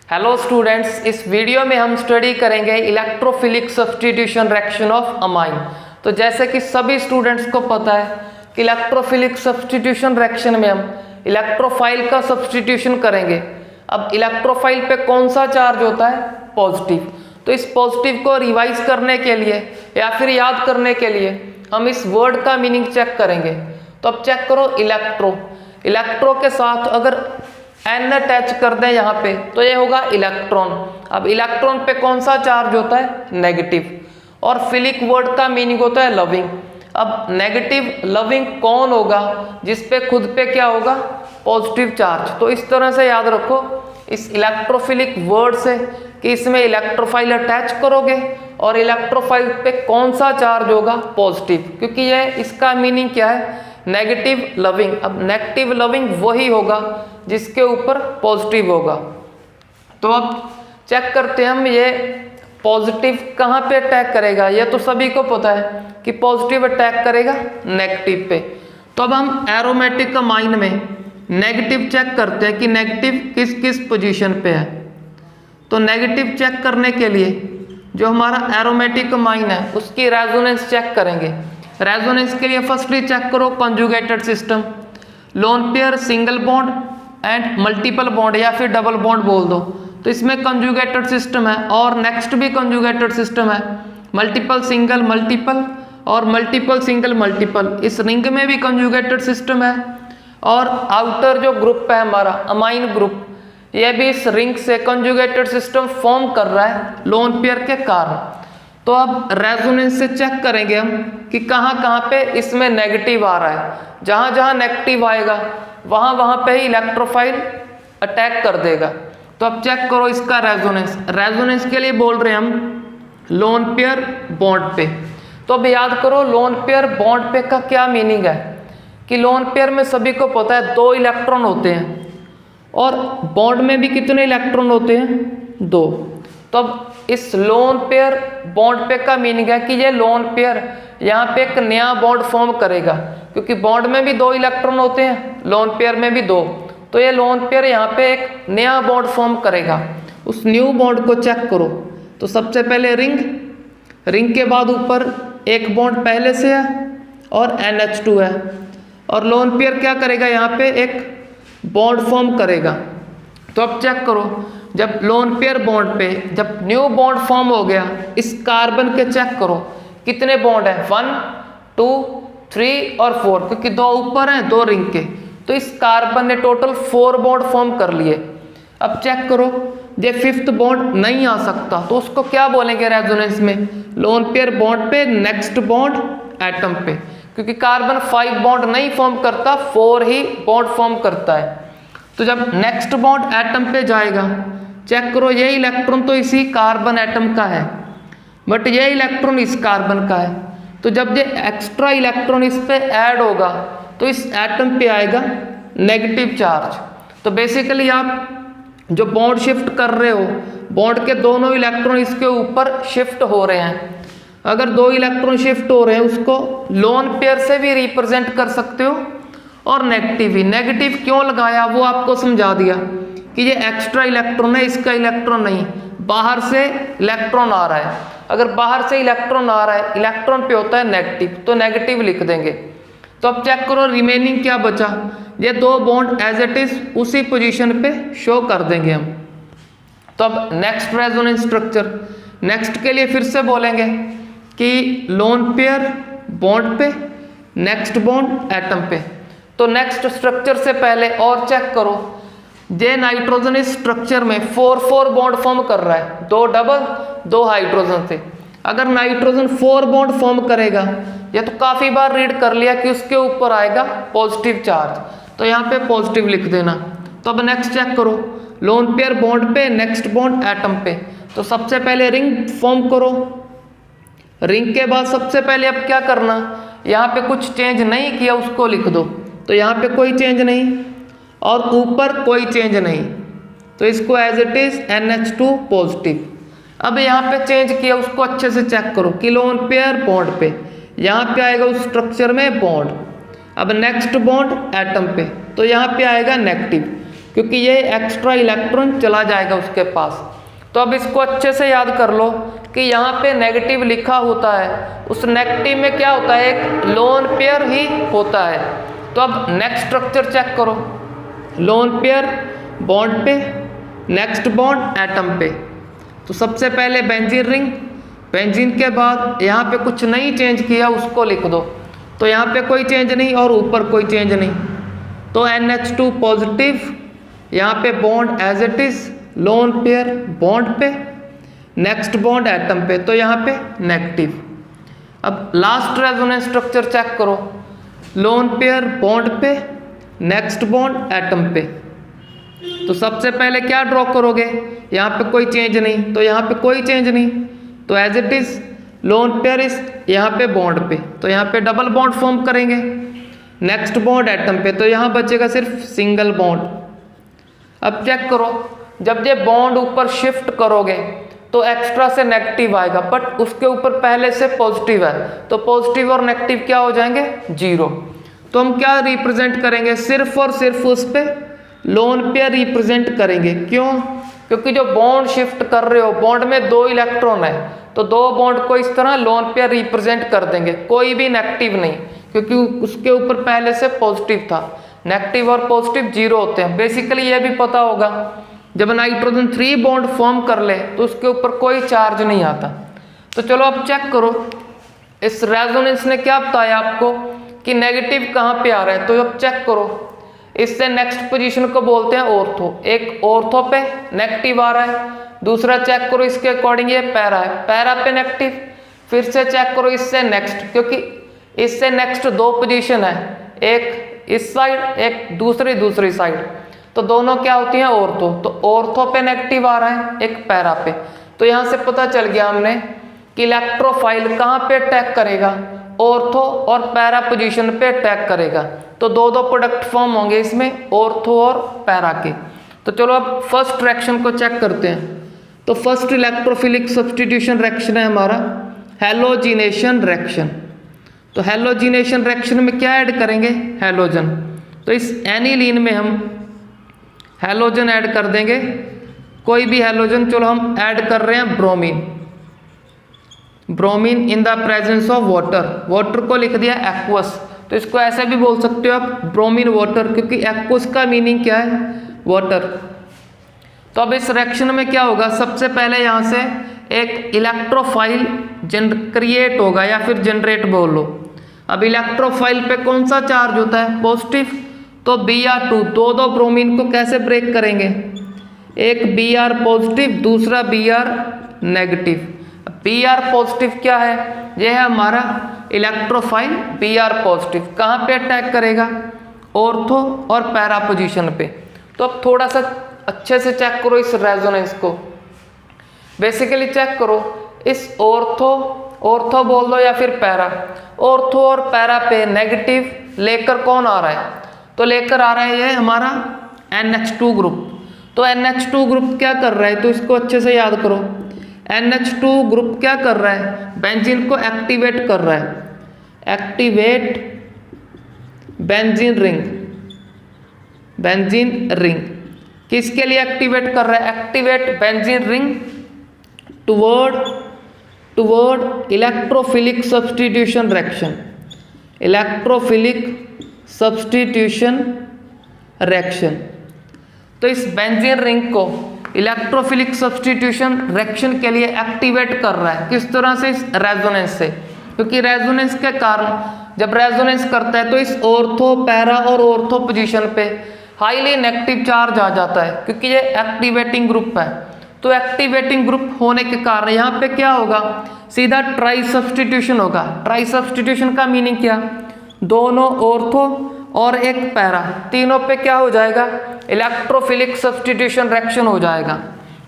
Hello students, इस video में हम स्टडी करेंगे electrophilic substitution reaction of amine. तो जैसे कि सभी स्टूडेंट्स को पता है कि इलेक्ट्रोफिलिक सब्स्टिट्यूशन रिएक्शन में हम इलेक्ट्रोफाइल का सब्स्टिट्यूशन करेंगे। अब इलेक्ट्रोफाइल पे कौन सा चार्ज होता है? पॉजिटिव। तो इस पॉजिटिव को रिवाइज करने के लिए या फिर याद करने के लिए हम इस वर्ड का मीनिंग चेक करेंगे। तो अब चेक करो, इलेक्ट्रो के साथ अगर एन अटैच कर दें यहाँ पे तो ये होगा इलेक्ट्रॉन। अब इलेक्ट्रॉन पे कौन सा चार्ज होता है? नेगेटिव। और फिलिक वर्ड का मीनिंग होता है लविंग। अब नेगेटिव लविंग कौन होगा जिस पे खुद पे क्या होगा? Positive charge. तो इस तरह से याद रखो इस इलेक्ट्रोफिलिक वर्ड से कि इसमें इलेक्ट्रोफाइल अटैच करोगे और इलेक्ट्रोफाइल पे कौन सा चार्ज होगा? पॉजिटिव, क्योंकि ये इसका मीनिंग क्या है? Negative loving. अब नेगेटिव लविंग वही होगा जिसके ऊपर पॉजिटिव होगा। तो अब चेक करते हैं हम ये पॉजिटिव कहाँ पे अटैक करेगा। ये तो सभी को पता है कि पॉजिटिव अटैक करेगा नेगेटिव पे। तो अब हम एरोमेटिक अमाइन में नेगेटिव चेक करते हैं कि नेगेटिव किस किस पोजीशन पे है। तो नेगेटिव चेक करने के लिए जो हमारा एरोमेटिक अमाइन है उसकी रेजोनेंस चेक करेंगे। रेजोनेंस के लिए फर्स्टली चेक करो conjugated system, lone pair, single bond and multiple bond या फिर डबल बॉन्ड बोल दो। तो इसमें कंजुगेटेड सिस्टम है और नेक्स्ट भी कंजुगेटेड सिस्टम है, मल्टीपल सिंगल मल्टीपल और मल्टीपल सिंगल मल्टीपल। इस रिंग में भी कंजुगेटेड सिस्टम है और आउटर जो ग्रुप है हमारा अमाइन ग्रुप, यह भी इस रिंग से कंजुगेटेड सिस्टम फॉर्म कर रहा है लोन पेयर के कारण। तो अब रेजोनेंस से चेक करेंगे हम कि कहाँ कहाँ पे इसमें नेगेटिव आ रहा है। जहाँ जहाँ नेगेटिव आएगा वहाँ वहाँ पे ही इलेक्ट्रोफाइल अटैक कर देगा। तो अब चेक करो इसका रेजोनेंस। रेजोनेंस के लिए बोल रहे हैं हम लोन पेयर बॉन्ड पे। तो अब याद करो लोन पेयर बॉन्ड पे का क्या मीनिंग है कि लोन पेयर में सभी को पता है 2 इलेक्ट्रॉन होते हैं और बॉन्ड में भी कितने इलेक्ट्रॉन होते हैं? 2। तो अब इस लोन पेयर बॉन्ड पे का मीनिंग है कि ये लोन पेयर यहाँ पे एक नया बॉन्ड फॉर्म करेगा, क्योंकि बॉन्ड में भी 2 इलेक्ट्रॉन होते हैं, लोन पेयर में भी 2। तो ये लोन पेयर यहाँ पे एक नया बॉन्ड फॉर्म करेगा। उस न्यू बॉन्ड को चेक करो। तो सबसे पहले रिंग के बाद ऊपर एक बॉन्ड पहले से है और NH2 है और लोन पेयर क्या करेगा? यहाँ पे एक बॉन्ड फॉर्म करेगा। तो अब चेक करो, जब लोन पेयर बॉन्ड पे जब न्यू बॉन्ड फॉर्म हो गया, इस कार्बन के चेक करो कितने बॉन्ड है? 1 2 3 और 4, क्योंकि 2 ऊपर हैं 2 रिंग के। तो इस कार्बन ने टोटल 4 बॉन्ड फॉर्म कर लिए। अब चेक करो, ये 5th बॉन्ड नहीं आ सकता तो उसको क्या बोलेंगे रेजोनेंस में? लोन पेयर बॉन्ड पे नेक्स्ट बॉन्ड एटम पे, क्योंकि कार्बन 5 बॉन्ड नहीं फॉर्म करता, 4 ही बॉन्ड फॉर्म करता है। तो जब नेक्स्ट बॉन्ड एटम पे जाएगा, चेक करो ये इलेक्ट्रॉन तो इसी कार्बन एटम का है बट ये इलेक्ट्रॉन इस कार्बन का है। तो जब ये एक्स्ट्रा इलेक्ट्रॉन इस पे ऐड होगा तो इस एटम पे आएगा नेगेटिव चार्ज। तो बेसिकली आप जो बॉन्ड शिफ्ट कर रहे हो, बॉन्ड के दोनों इलेक्ट्रॉन इसके ऊपर शिफ्ट हो रहे हैं। अगर 2 इलेक्ट्रॉन शिफ्ट हो रहे हैं उसको लोन पेयर से भी रिप्रेजेंट कर सकते हो और नेगेटिव ही। नेगेटिव क्यों लगाया वो आपको समझा दिया कि ये एक्स्ट्रा इलेक्ट्रॉन है, इसका इलेक्ट्रॉन नहीं, बाहर से इलेक्ट्रॉन आ रहा है। अगर बाहर से इलेक्ट्रॉन आ रहा है, इलेक्ट्रॉन पे होता है नेगेटिव, तो नेगेटिव लिख देंगे। तो अब चेक करो रिमेनिंग क्या बचा? ये 2 बॉन्ड एज इट इज उसी पोजीशन पे शो कर देंगे हम। तो अब नेक्स्ट रेजोनेंस स्ट्रक्चर, नेक्स्ट के लिए फिर से बोलेंगे कि लोन पेयर बॉन्ड पे नेक्स्ट बॉन्ड एटम पे। तो नेक्स्ट स्ट्रक्चर से पहले और चेक करो, ये नाइट्रोजन इस स्ट्रक्चर में 4 बॉन्ड फॉर्म कर रहा है, 2 डबल 2 हाइड्रोजन से। अगर नाइट्रोजन 4 बॉन्ड फॉर्म करेगा, ये तो काफी बार रीड कर लिया कि उसके ऊपर आएगा पॉजिटिव चार्ज, तो यहाँ पे पॉजिटिव लिख देना। तो अब नेक्स्ट चेक करो, लोन पेयर बॉन्ड पे नेक्स्ट बॉन्ड एटम पे। तो सबसे पहले रिंग फॉर्म करो, रिंग के बाद सबसे पहले अब क्या करना, यहाँ पे कुछ चेंज नहीं किया उसको लिख दो। तो यहाँ पे कोई चेंज नहीं और ऊपर कोई चेंज नहीं, तो इसको as it is NH2 positive. अब यहाँ पे चेंज किया उसको अच्छे से चेक करो कि लोन पेयर बॉन्ड पे यहाँ पे आएगा उस स्ट्रक्चर में बॉन्ड। अब नेक्स्ट बॉन्ड एटम पे तो यहाँ पे आएगा नेगेटिव। क्योंकि ये एक्स्ट्रा इलेक्ट्रॉन चला जाएगा उसके पास। तो अब इसको अच्छे से याद कर लो कि यहाँ पे नेगेटिव लिखा होता है, उस नेगेटिव में क्या होता है, एक लोन पेयर ही होता है। तो अब नेक्स्ट स्ट्रक्चर चेक करो, लोन पेयर बॉन्ड पे, नेक्स्ट बॉन्ड एटम पे। तो सबसे पहले बेंजीन रिंग, बेंजीन के बाद यहाँ पे कुछ नहीं चेंज किया उसको लिख दो। तो यहाँ पे कोई चेंज नहीं और ऊपर कोई चेंज नहीं, तो NH2 पॉजिटिव, यहाँ पे bond as it is, lone pair bond पे, नेक्स्ट बॉन्ड एटम पे, तो यहाँ पे नेगेटिव। अब लास्ट रेजोनेंस स्ट्रक्चर चेक करो, लोन पेयर बॉन्ड पे, नेक्स्ट बॉन्ड एटम पे। तो सबसे पहले क्या ड्रॉ करोगे, यहाँ पे कोई चेंज नहीं, तो यहाँ पे कोई चेंज नहीं, तो as it is lone pair is यहाँ पे बॉन्ड पे, तो यहाँ पे डबल बॉन्ड फॉर्म करेंगे। नेक्स्ट बॉन्ड एटम पे, तो यहाँ बचेगा सिर्फ सिंगल बॉन्ड। अब चेक करो, जब ये बॉन्ड ऊपर शिफ्ट करोगे तो एक्स्ट्रा से नेगेटिव आएगा, बट उसके ऊपर पहले से पॉजिटिव है, तो पॉजिटिव और नेगेटिव क्या हो जाएंगे, जीरो। तो हम क्या रिप्रेजेंट करेंगे, सिर्फ और सिर्फ उस पे लोन पेयर रिप्रेजेंट करेंगे। क्यों, क्योंकि जो बॉन्ड शिफ्ट कर रहे हो, बॉन्ड में 2 इलेक्ट्रॉन है, तो 2 बॉन्ड को इस तरह लोन पेयर रिप्रेजेंट कर देंगे, कोई भी नेगेटिव नहीं, क्योंकि उसके ऊपर पहले से पॉजिटिव था। नेगेटिव और पॉजिटिव जीरो होते हैं। बेसिकली ये भी पता होगा, जब नाइट्रोजन 3 बॉन्ड फॉर्म कर ले तो उसके ऊपर कोई चार्ज नहीं आता। तो चलो अब चेक करो, इस रेजोनेंस ने क्या बताया आपको कि नेगेटिव कहाँ पे आ रहा है। तो अब चेक करो, इससे नेक्स्ट पोजीशन को बोलते हैं ऑर्थो। एक ऑर्थो पे नेगेटिव आ रहा है, दूसरा चेक करो इसके अकॉर्डिंग ये पैरा है, पैरा पे नेगेटिव। फिर से चेक करो इससे नेक्स्ट, क्योंकि इससे नेक्स्ट 2 पोजीशन है, एक इस साइड एक दूसरी साइड, तो दोनों क्या होती हैं ऑर्थो। तो ऑर्थो पे नेगेटिव आ रहा है, एक पैरा पे। तो यहाँ से पता चल गया हमने कि इलेक्ट्रोफाइल कहाँ पे अटैक करेगा, ऑर्थो और पैरा पोजीशन पे अटैक करेगा। तो 2 प्रोडक्ट फॉर्म होंगे इसमें, ऑर्थो और पैरा के। तो चलो अब फर्स्ट रिएक्शन को चेक करते हैं। तो फर्स्ट इलेक्ट्रोफिलिक सब्स्टिट्यूशन रिएक्शन है हमारा हैलोजिनेशन रिएक्शन। तो हैलोजिनेशन रिएक्शन में क्या ऐड करेंगे, हैलोजन। तो इस एनिलीन में हम हैलोजन ऐड कर देंगे, कोई भी हैलोजन। चलो हम ऐड कर रहे हैं bromine, bromine in the presence of water. Water को लिख दिया एक्वस, तो इसको ऐसे भी बोल सकते हो आप, ब्रोमीन वाटर, क्योंकि एक्वस का मीनिंग क्या है, वाटर। तो अब इस रिएक्शन में क्या होगा, सबसे पहले यहाँ से एक इलेक्ट्रोफाइल क्रिएट होगा या फिर जनरेट बोल लो। अब इलेक्ट्रोफाइल पे कौन सा चार्ज होता है, पॉजिटिव। तो Br2, 2 ब्रोमीन को कैसे ब्रेक करेंगे, एक Br पॉजिटिव, दूसरा Br नेगेटिव। Br पॉजिटिव क्या है, यह है हमारा इलेक्ट्रोफाइल Br पॉजिटिव। कहाँ पे अटैक करेगा, ऑर्थो और पैरा पोजीशन पे। तो अब थोड़ा सा अच्छे से चेक करो इस रेजोनेंस को। बेसिकली चेक करो इस ऑर्थो बोल दो या फिर पैरा, ऑर्थो और पैरा पे नेगेटिव लेकर कौन आ रहा है, तो लेकर आ रहा है ये हमारा NH2 ग्रुप। तो NH2 ग्रुप क्या कर रहा है, तो इसको अच्छे से याद करो। NH2 ग्रुप क्या कर रहा है, बेंजीन को एक्टिवेट कर रहा है। एक्टिवेट बेंजीन रिंग किसके लिए एक्टिवेट कर रहा है, activate benzene ring toward electrophilic substitution reaction. Electrophilic substitution reaction. तो इस बेंजीन रिंग को इलेक्ट्रोफिलिक सब्स्टिट्यूशन रिएक्शन के लिए एक्टिवेट कर रहा है। किस तरह से, इस रेजोनेंस से, क्योंकि रेजोनेंस के कारण जब रेजोनेंस करता है तो इस ऑर्थो, पैरा और ऑर्थो पोजीशन पे हाईली नेगेटिव चार्ज आ जाता है, क्योंकि ये एक्टिवेटिंग ग्रुप है। तो एक्टिवेटिंग ग्रुप होने के कारण यहाँ पे क्या होगा, सीधा ट्राई सब्स्टिट्यूशन होगा। ट्राई सब्स्टिट्यूशन का मीनिंग क्या, दोनों ऑर्थो और एक पैरा, तीनों पे क्या हो जाएगा, इलेक्ट्रोफिलिक सब्स्टिट्यूशन रिएक्शन हो जाएगा।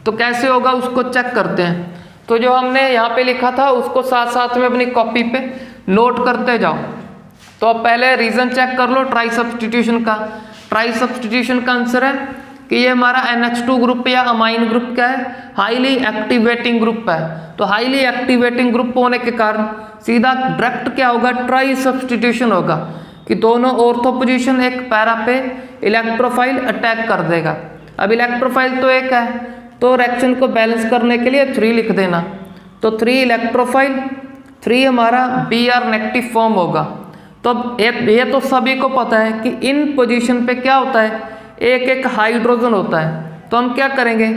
तो कैसे होगा उसको चेक करते हैं। तो जो हमने यहाँ पे लिखा था उसको साथ साथ में अपनी कॉपी पे नोट करते जाओ। तो अब पहले रीजन चेक कर लो ट्राई सब्स्टिट्यूशन का। ट्राई सब्स्टिट्यूशन का आंसर है कि ये हमारा NH2 ग्रुप या अमाइन ग्रुप क्या है, हाईली एक्टिवेटिंग ग्रुप है। तो हाईली एक्टिवेटिंग ग्रुप होने के कारण सीधा डायरेक्ट क्या होगा, ट्राई सब्स्टिट्यूशन होगा। कि दोनों ऑर्थो पोजीशन एक पैरा पे इलेक्ट्रोफाइल अटैक कर देगा। अब इलेक्ट्रोफाइल तो एक है, तो रिएक्शन को बैलेंस करने के लिए 3 लिख देना। तो 3 इलेक्ट्रोफाइल, 3 हमारा Br नेगेटिव फॉर्म होगा। तो अब ये तो सभी को पता है कि इन पोजीशन पे क्या होता है, एक एक हाइड्रोजन होता है। तो हम क्या करेंगे,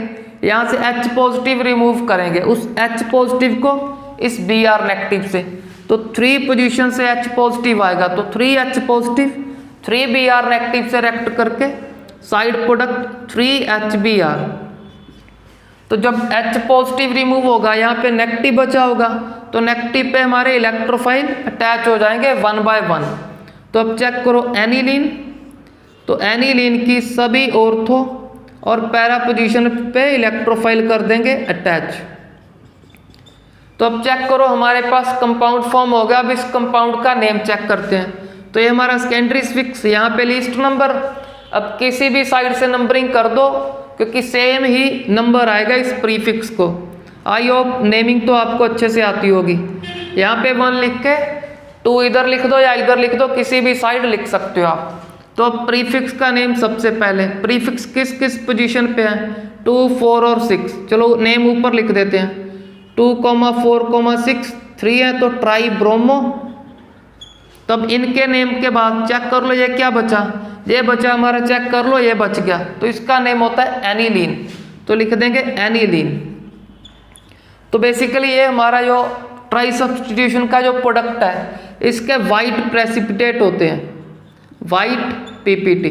यहाँ से H पॉजिटिव रिमूव करेंगे, उस H पॉजिटिव को इस Br नेगेटिव से। तो 3 पोजीशन से H पॉजिटिव आएगा, तो 3H पॉजिटिव 3 Br नेगेटिव से रिएक्ट करके साइड प्रोडक्ट 3HBr। तो जब H पॉजिटिव रिमूव होगा, यहाँ पे नेगेटिव बचा होगा, तो नेगेटिव पे हमारे इलेक्ट्रोफाइल अटैच हो जाएंगे 1 बाय 1। तो अब चेक करो एनिलीन, तो एनिलीन की सभी ऑर्थो और पैरा पोजीशन पे इलेक्ट्रोफाइल कर देंगे अटैच। तो अब चेक करो हमारे पास कंपाउंड फॉर्म हो गया। अब इस कंपाउंड का नेम चेक करते हैं। तो ये हमारा सेकेंडरी फिक्स, यहाँ पे लिस्ट नंबर। अब किसी भी साइड से नंबरिंग कर दो, क्योंकि सेम ही नंबर आएगा इस प्रीफिक्स को। आई होप नेमिंग तो आपको अच्छे से आती होगी। यहाँ पे 1 लिख के 2 इधर लिख दो या इधर लिख दो, किसी भी साइड लिख सकते हो आप। तो अब प्रीफिक्स का नेम सबसे पहले, प्रीफिक्स किस किस पोजीशन पे है, 2, 4 और 6। चलो नेम ऊपर लिख देते हैं, 2, 4, 6, 3 है तो ट्राई ब्रोमो। तब इनके नेम के बाद चेक कर लो ये क्या बचा, ये बचा हमारा, चेक कर लो ये बच गया, तो इसका नेम होता है एनिलीन। तो लिख देंगे एनिलीन। तो बेसिकली ये हमारा जो ट्राई सब्स्टिट्यूशन का जो प्रोडक्ट है, इसके वाइट प्रेसिपिटेट होते हैं, वाइट पीपीटी,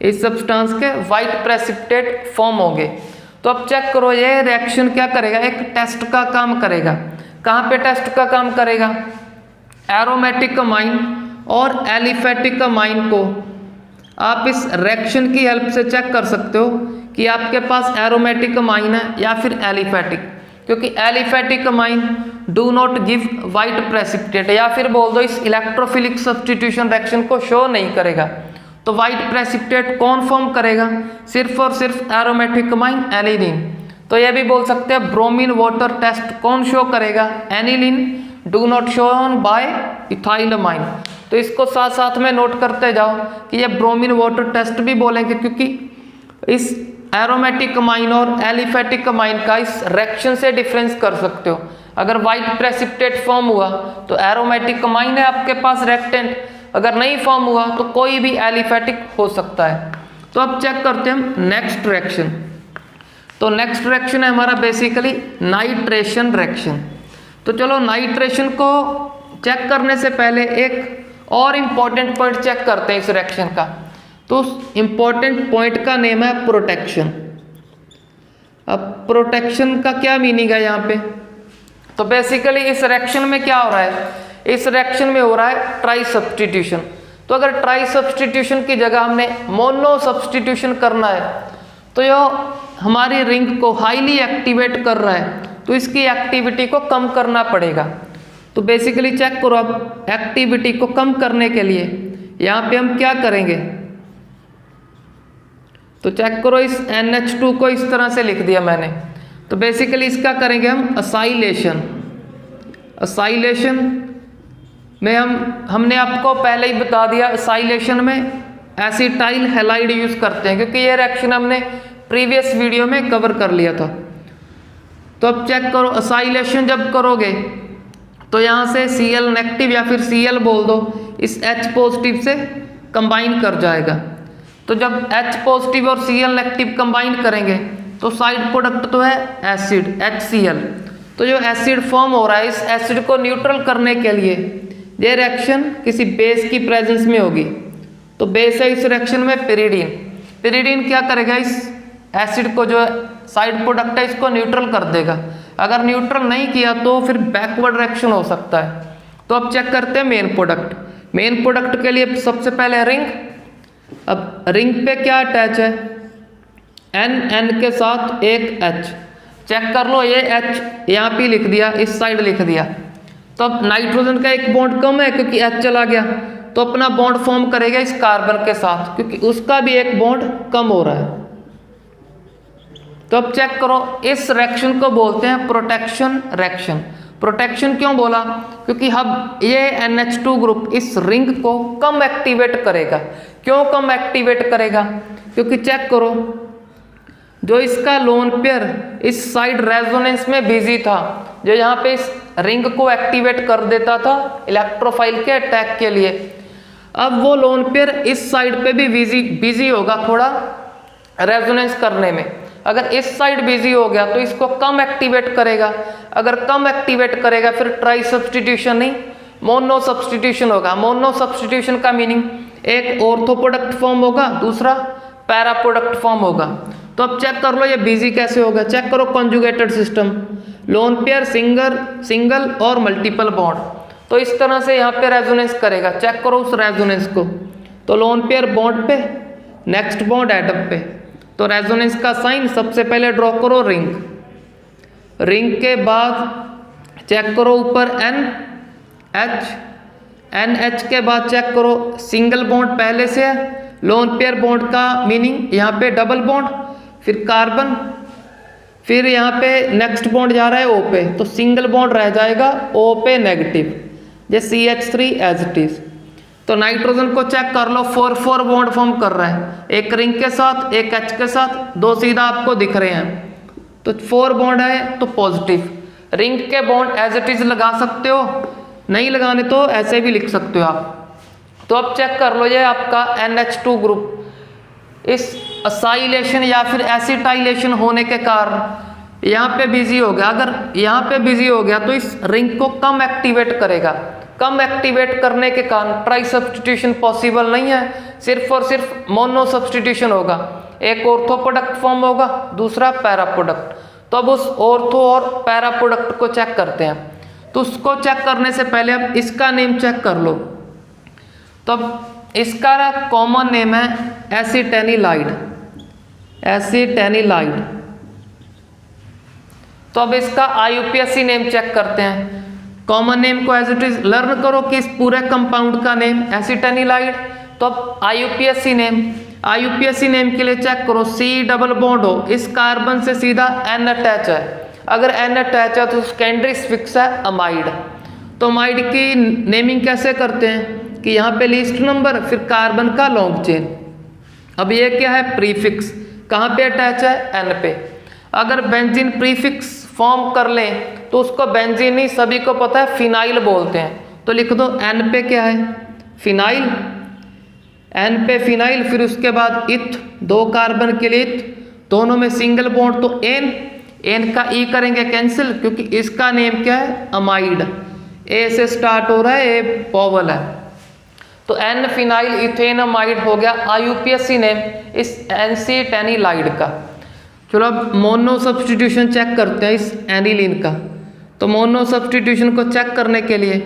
इस सब्सटेंस के वाइट प्रेसिपिटेट फॉर्म होंगे। तो अब चेक करो ये रिएक्शन क्या करेगा, एक टेस्ट का काम करेगा। कहाँ पे टेस्ट का काम करेगा, एरोमेटिक अमाइन और एलिफेटिक अमाइन को आप इस रिएक्शन की हेल्प से चेक कर सकते हो कि आपके पास एरोमेटिक अमाइन है या फिर एलिफेटिक, क्योंकि aliphatic amine do not give white precipitate, या फिर बोल दो इस इलेक्ट्रोफिलिक सब्स्टिट्यूशन रिएक्शन को शो नहीं करेगा। तो वाइट प्रेसिपिटेट कौन फॉर्म करेगा, सिर्फ और सिर्फ एरोमेटिक अमाइन एनिलीन। तो ये भी बोल सकते हैं ब्रोमीन वाटर टेस्ट कौन शो करेगा, aniline do not shown by ethyl amine. तो इसको साथ साथ में नोट करते जाओ कि ये ब्रोमीन वाटर टेस्ट भी बोलेंगे, क्योंकि इस एरोमेटिक अमाइन और एलिफेटिक अमाइन का इस रिएक्शन से डिफरेंस कर सकते हो। अगर वाइट प्रेसिपिटेट फॉर्म हुआ तो एरोमेटिक अमाइन है आपके पास रिएक्टेंट, अगर नहीं फॉर्म हुआ तो कोई भी एलिफेटिक हो सकता है। तो अब चेक करते हैं नेक्स्ट रिएक्शन। तो नेक्स्ट रिएक्शन है हमारा बेसिकली नाइट्रेशन रिएक्शन। तो चलो नाइट्रेशन को चेक करने से पहले एक और इम्पॉर्टेंट पॉइंट चेक करते हैं इस रिएक्शन का। तो उस इम्पॉर्टेंट पॉइंट का नेम है प्रोटेक्शन। अब प्रोटेक्शन का क्या मीनिंग है यहाँ पे, तो बेसिकली इस रिएक्शन में क्या हो रहा है, इस रिएक्शन में हो रहा है ट्राई सब्स्टिट्यूशन। तो अगर ट्राई सब्स्टिट्यूशन की जगह हमने मोनो सब्स्टिट्यूशन करना है, तो ये हमारी रिंग को हाईली एक्टिवेट कर रहा है, तो इसकी एक्टिविटी को कम करना पड़ेगा। तो बेसिकली चेक करो, अब एक्टिविटी को कम करने के लिए यहाँ पे हम क्या करेंगे, तो चेक करो इस NH2 को इस तरह से लिख दिया मैंने। तो बेसिकली इसका करेंगे हम असाइलेशन। असाइलेशन में हमने आपको पहले ही बता दिया, असाइलेशन में एसिटाइल हैलाइड यूज करते हैं, क्योंकि ये रिएक्शन हमने प्रीवियस वीडियो में कवर कर लिया था। तो अब चेक करो असाइलेशन जब करोगे तो यहाँ से Cl नेगेटिव या फिर Cl बोल दो, इस H पॉजिटिव से कंबाइन कर जाएगा। तो जब H पॉजिटिव और Cl नेगेटिव कंबाइन करेंगे तो साइड प्रोडक्ट तो है एसिड HCl। तो जो एसिड फॉर्म हो रहा है, इस एसिड को न्यूट्रल करने के लिए ये रिएक्शन किसी बेस की प्रेजेंस में होगी। तो बेस है इस रिएक्शन में पिरिडीन। पिरिडीन क्या करेगा, इस एसिड को जो साइड प्रोडक्ट है इसको न्यूट्रल कर देगा। अगर न्यूट्रल नहीं किया तो फिर बैकवर्ड रिएक्शन हो सकता है। तो अब चेक करते हैं मेन प्रोडक्ट। मेन प्रोडक्ट के लिए सबसे पहले रिंग। अब रिंग पे क्या अटैच है, N के साथ एक H। चेक कर लो, ये H यहाँ पे लिख दिया, इस साइड लिख दिया। तो अब नाइट्रोजन का एक बॉन्ड कम है क्योंकि H चला गया, तो अपना बॉन्ड फॉर्म करेगा इस कार्बन के साथ, क्योंकि उसका भी एक बॉन्ड कम हो रहा है। तो अब चेक करो, इस रिएक्शन को बोलते हैं प्रोटेक्शन रिएक्शन। प्रोटेक्शन क्यों बोला, क्योंकि अब ये NH2 ग्रुप इस रिंग को कम एक्टिवेट करेगा। क्यों कम एक्टिवेट करेगा, क्योंकि चेक करो जो इसका लोन पेयर इस साइड रेजोनेंस में बिजी था, जो यहाँ पे इस रिंग को एक्टिवेट कर देता था इलेक्ट्रोफाइल के अटैक के लिए, अब वो लोन पेयर इस साइड पे भी बिजी होगा थोड़ा रेजोनेंस करने में। अगर इस साइड बिजी हो गया तो इसको कम एक्टिवेट करेगा, अगर कम एक्टिवेट करेगा फिर ट्राई सब्सटीट्यूशन नहीं मोनो सब्सटीट्यूशन होगा। मोनो सब्सटीट्यूशन का मीनिंग एक ऑर्थो प्रोडक्ट फॉर्म होगा, दूसरा पैरा प्रोडक्ट फॉर्म होगा। तो अब चेक कर लो ये बिजी कैसे होगा। चेक करो conjugated system, lone pair single और मल्टीपल बॉन्ड, तो इस तरह से यहाँ पे रेजोनेंस करेगा। चेक करो उस रेजोनेंस को, तो लोन पेयर बॉन्ड पे, नेक्स्ट बॉन्ड एटम पे, तो रेजोनेंस का साइन सबसे पहले ड्रॉ करो रिंग, रिंग के बाद चेक करो ऊपर NH के बाद चेक करो सिंगल बॉन्ड पहले से है, लोन पेयर बॉन्ड का मीनिंग यहाँ पे डबल बॉन्ड, फिर कार्बन, फिर यहाँ पे नेक्स्ट बॉन्ड जा रहा है O पे, तो सिंगल बॉन्ड रह जाएगा O पे नेगेटिव, जे CH3 एज इट इज। तो नाइट्रोजन को चेक कर लो 4 बॉन्ड फॉर्म कर रहा है, एक रिंग के साथ, एक H के साथ, 2 सीधा आपको दिख रहे हैं, तो 4 बॉन्ड है तो पॉजिटिव। रिंग के बॉन्ड एज इट इज लगा सकते हो, नहीं लगाने तो ऐसे भी लिख सकते हो आप। तो अब चेक कर लो ये आपका NH2 ग्रुप इस असाइलेशन या फिर एसिटाइलेशन होने के कारण यहाँ पे बिजी हो गया। अगर यहाँ पे बिजी हो गया तो इस रिंग को कम एक्टिवेट करेगा, कम एक्टिवेट करने के कारण ट्राई सब्सटीट्यूशन पॉसिबल नहीं है, सिर्फ और सिर्फ मोनो सब्सटीट्यूशन होगा। एक ऑर्थो प्रोडक्ट फॉर्म होगा, दूसरा पैरा प्रोडक्ट। तो अब उस ऑर्थो और पैरा प्रोडक्ट को चेक करते हैं। तो उसको चेक करने से पहले अब इसका नेम चेक कर लो। तो अब इसका कॉमन नेम है एसिटेनिलाइड, एसिटेनिलाइड। तो अब इसका IUPAC नेम चेक करते हैं। कॉमन नेम को एज इट इज लर्न करो कि इस पूरे कंपाउंड का नेम एसिटेनिलाइड। तो अब IUPAC नेम के लिए चेक करो C डबल बॉन्ड हो, इस कार्बन से सीधा N अटैच है, अगर N अटैच है तो सेकेंडरी फिक्स है अमाइड। तो अमाइड की नेमिंग कैसे करते हैं कि यहाँ पे लीस्ट नंबर, फिर कार्बन का लॉन्ग चेन। अब ये क्या है प्रीफिक्स, कहाँ पे अटैच है N पे। अगर बेंजीन प्रीफिक्स फॉर्म कर लें तो उसको बेंजीन नहीं, सभी को पता है फिनाइल बोलते हैं। तो लिख दो N पे क्या है फिनाइल, N पे फिनाइल, फिर उसके बाद इथ, 2 कार्बन के लिए इथ, दोनों में सिंगल बॉन्ड तो N का E करेंगे कैंसिल, क्योंकि इसका नेम क्या है अमाइड, A से स्टार्ट हो रहा है, A वोवेल है। तो N फिनाइल इथेन अमाइड हो गया IUPAC नेम इस एसिटेनिलाइड का। चलो अब मोनो सब्सटीट्यूशन चेक करते हैं इस एनिलीन का। तो मोनो सब्सटीट्यूशन को चेक करने के लिए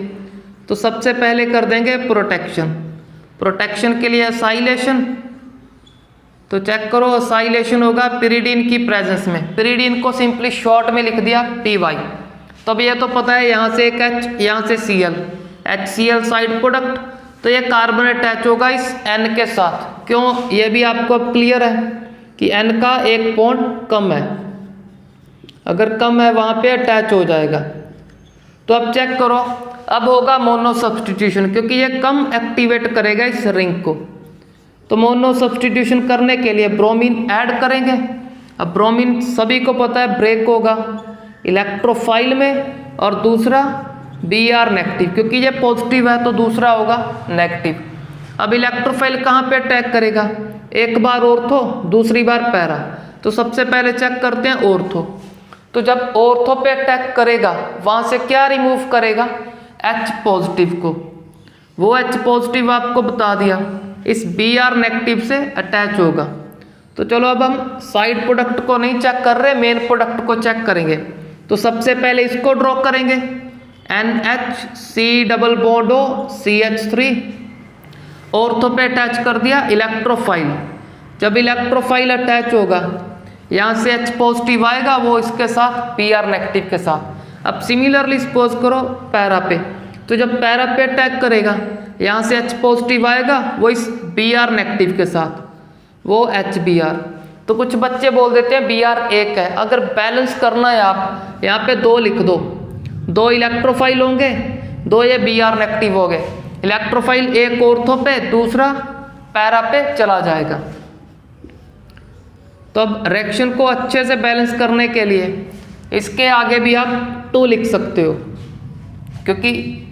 तो सबसे पहले कर देंगे प्रोटेक्शन के लिए असाइलेशन। तो चेक करो असाइलेशन होगा पिरिडीन की प्रेजेंस में, पिरिडीन को सिंपली शॉर्ट में लिख दिया PY। तो अब ये तो पता है यहाँ से एक H, यहाँ से Cl, HCl साइड प्रोडक्ट, तो ये कार्बन अटैच होगा इस N के साथ। क्यों, ये भी आपको अब क्लियर है कि N का एक बॉन्ड कम है, अगर कम है वहाँ पे अटैच हो जाएगा। तो अब चेक करो, अब होगा मोनो सब्सटीट्यूशन, क्योंकि ये कम एक्टिवेट करेगा इस रिंग को। तो मोनो सब्सटीट्यूशन करने के लिए ब्रोमीन ऐड करेंगे। अब ब्रोमीन सभी को पता है ब्रेक होगा इलेक्ट्रोफाइल में, और दूसरा Br नेगेटिव, क्योंकि ये पॉजिटिव है तो दूसरा होगा नेगेटिव। अब इलेक्ट्रोफाइल कहाँ पे अटैक करेगा, एक बार ऑर्थो, दूसरी बार पैरा। तो सबसे पहले चेक करते हैं ऑर्थो। तो जब ऑर्थो पे अटैक करेगा वहाँ से क्या रिमूव करेगा, H पॉजिटिव को। वो H पॉजिटिव आपको बता दिया इस Br नेगेटिव से अटैच होगा। तो चलो अब हम साइड प्रोडक्ट को नहीं चेक कर रहे, मेन प्रोडक्ट को चेक करेंगे। तो सबसे पहले इसको ड्रॉ करेंगे, NHC double bond O CH3, ortho पे अटैच कर दिया इलेक्ट्रोफाइल। जब इलेक्ट्रोफाइल अटैच होगा यहाँ से H पॉजिटिव आएगा, वो इसके साथ Br नेगेटिव के साथ। अब सिमिलरली सपोज करो पैरा पे, तो जब पैरा पे अटैक करेगा यहाँ से H पॉजिटिव आएगा, वो इस Br नेगेटिव के साथ, वो HBr। तो कुछ बच्चे बोल देते हैं Br एक है, अगर बैलेंस करना है आप यहाँ पे 2 लिख दो, 2 इलेक्ट्रोफाइल होंगे, 2 ये Br नेगेटिव हो गए। इलेक्ट्रोफाइल एक ऑर्थो पे, दूसरा पैरा पे चला जाएगा। तो अब रिएक्शन को अच्छे से बैलेंस करने के लिए इसके आगे भी आप 2 लिख सकते हो, क्योंकि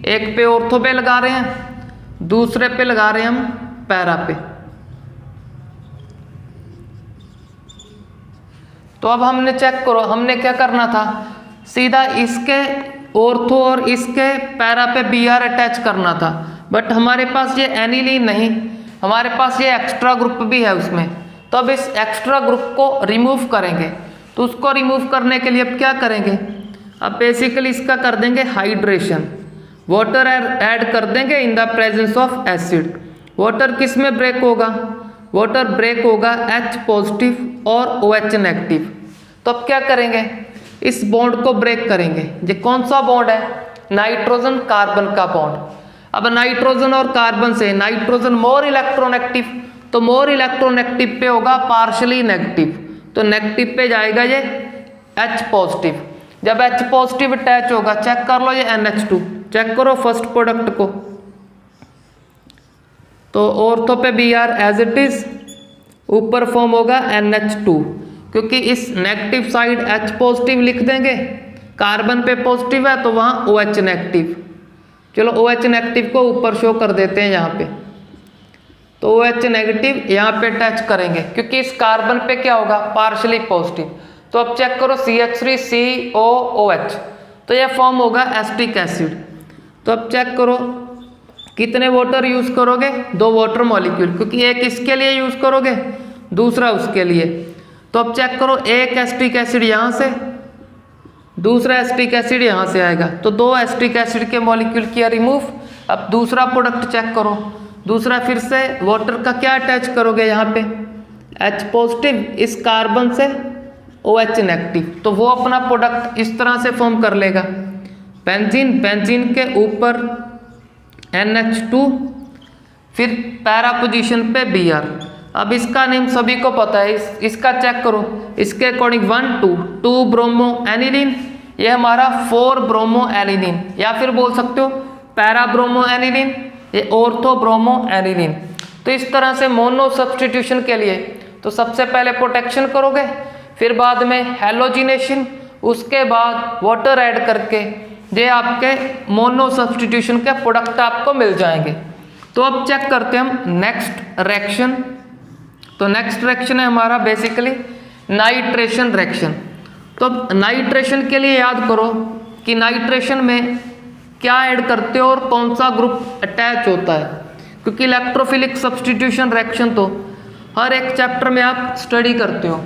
एक पे ऑर्थो पे लगा रहे हैं, दूसरे पे लगा रहे हैं हम पैरा पे। तो अब हमने चेक करो, हमने क्या करना था, सीधा इसके ऑर्थो और इसके पैरा पे Br अटैच करना था, बट हमारे पास ये एनिलीन नहीं, हमारे पास ये एक्स्ट्रा ग्रुप भी है उसमें। तो अब इस एक्स्ट्रा ग्रुप को रिमूव करेंगे। तो उसको रिमूव करने के लिए अब क्या करेंगे, अब बेसिकली इसका कर देंगे हाइड्रेशन, वाटर ऐड कर देंगे in the presence of acid. Water किस में ब्रेक होगा, वाटर ब्रेक होगा H पॉजिटिव और OH नेगेटिव। तो अब क्या करेंगे, इस बॉन्ड को ब्रेक करेंगे। ये कौन सा बॉन्ड है, नाइट्रोजन कार्बन का बॉन्ड। अब नाइट्रोजन और कार्बन से नाइट्रोजन मोर इलेक्ट्रोनेगेटिव, तो मोर इलेक्ट्रोनेगेटिव पे होगा पार्शली नेगेटिव, तो नेगेटिव पे जाएगा ये H पॉजिटिव। जब H पॉजिटिव अटैच होगा, चेक कर लो ये NH2, चेक करो फर्स्ट प्रोडक्ट को, तो ऑर्थो पे Br एज इट इज, ऊपर फॉर्म होगा NH2, क्योंकि इस नेगेटिव साइड H पॉजिटिव लिख देंगे, कार्बन पे पॉजिटिव है तो वहाँ OH नेगेटिव। चलो OH नेगेटिव को ऊपर शो कर देते हैं यहाँ पे, तो OH नेगेटिव यहाँ पे अटैच करेंगे, क्योंकि इस कार्बन पे क्या होगा, पार्शली पॉजिटिव। तो अब चेक करो CH3COOH, तो यह फॉर्म होगा एसिटिक एसिड। तो अब चेक करो कितने वाटर यूज करोगे, 2 वाटर मॉलिक्यूल, क्योंकि एक इसके लिए यूज करोगे, दूसरा उसके लिए। तो अब चेक करो, एक एसिटिक एसिड यहाँ से, दूसरा एसिटिक एसिड यहाँ से आएगा, तो 2 एसिटिक एसिड के मॉलिक्यूल किया रिमूव। अब दूसरा प्रोडक्ट चेक करो, दूसरा फिर से वाटर का क्या अटैच करोगे यहाँ पे, H पॉजिटिव, इस कार्बन से OH नेगेटिव, तो वो अपना प्रोडक्ट इस तरह से फॉर्म कर लेगा, बेंजीन, बेंजीन के ऊपर NH2, फिर पैरा पोजीशन पे Br। अब इसका नेम सभी को पता है, इसका चेक करो, इसके अकॉर्डिंग 2 ब्रोमो एनिलीन, ये हमारा 4 ब्रोमो एनिलीन, या फिर बोल सकते हो पैरा ब्रोमो एनिलीन, ये ऑर्थो ब्रोमो एनिलीन। तो इस तरह से मोनो सब्स्टिट्यूशन के लिए तो सबसे पहले प्रोटेक्शन करोगे, फिर बाद में हेलोजिनेशन, उसके बाद वाटर ऐड करके ये आपके मोनो सब्स्टिट्यूशन के प्रोडक्ट आपको मिल जाएंगे। तो अब चेक करते हैं हम नेक्स्ट रिएक्शन। तो नेक्स्ट रिएक्शन है हमारा बेसिकली नाइट्रेशन रिएक्शन। तो अब नाइट्रेशन के लिए याद करो कि नाइट्रेशन में क्या ऐड करते हो और कौन सा ग्रुप अटैच होता है, क्योंकि इलेक्ट्रोफिलिक सब्स्टिट्यूशन रिएक्शन तो हर एक चैप्टर में आप स्टडी करते हो।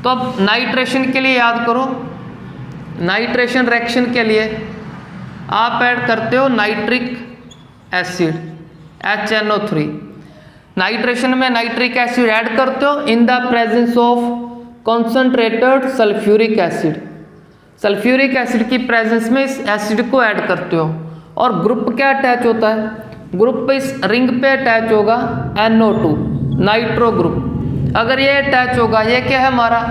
तो अब नाइट्रेशन के लिए याद करो, नाइट्रेशन रिएक्शन के लिए आप ऐड करते हो नाइट्रिक एसिड HNO3। नाइट्रेशन में नाइट्रिक एसिड ऐड करते हो in the presence of concentrated sulphuric acid. Sulphuric acid की प्रेजेंस में इस एसिड को ऐड करते हो, और ग्रुप क्या अटैच होता है, ग्रुप इस रिंग पे अटैच होगा NO2 नाइट्रो ग्रुप। अगर ये अटैच होगा, ये क्या है हमारा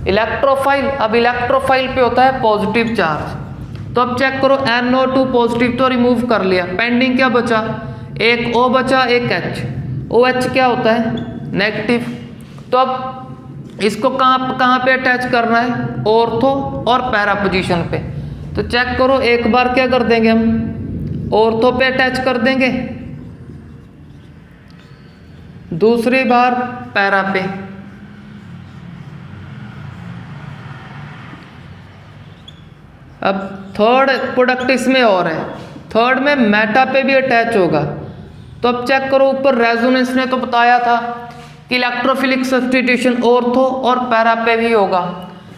इलेक्ट्रोफाइल। अब इलेक्ट्रोफाइल पे होता है पॉजिटिव चार्ज। तो अब चेक करो, NO2 पॉजिटिव तो रिमूव कर लिया, पेंडिंग क्या बचा, एक O बचा, एक H। OH क्या होता है नेगेटिव। तो अब इसको कहाँ पे अटैच करना है, ऑर्थो और पैरा पोजीशन पे। तो चेक करो, एक बार क्या कर देंगे हम, ऑर्थो पे अटैच कर देंगे, दूसरी बार पैरा पे। अब थर्ड प्रोडक्ट इसमें और है, थर्ड में मेटा पे भी अटैच होगा। तो अब चेक करो, ऊपर रेजोनेंस ने तो बताया था कि इलेक्ट्रोफिलिक सब्स्टिट्यूशन ऑर्थो और पैरा पे भी होगा,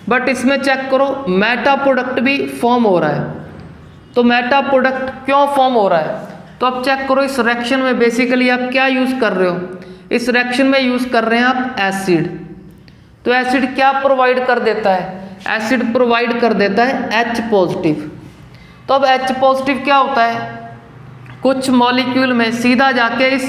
बट इसमें चेक करो मेटा प्रोडक्ट भी फॉर्म हो रहा है। तो मेटा प्रोडक्ट क्यों फॉर्म हो रहा है, तो अब चेक करो, इस रिएक्शन में बेसिकली आप क्या यूज कर रहे हो, इस रिएक्शन में यूज कर रहे हैं आप एसिड। तो एसिड क्या प्रोवाइड कर देता है, एसिड प्रोवाइड कर देता है H पॉजिटिव। तो अब H पॉजिटिव क्या होता है, कुछ मॉलिक्यूल में सीधा जाके इस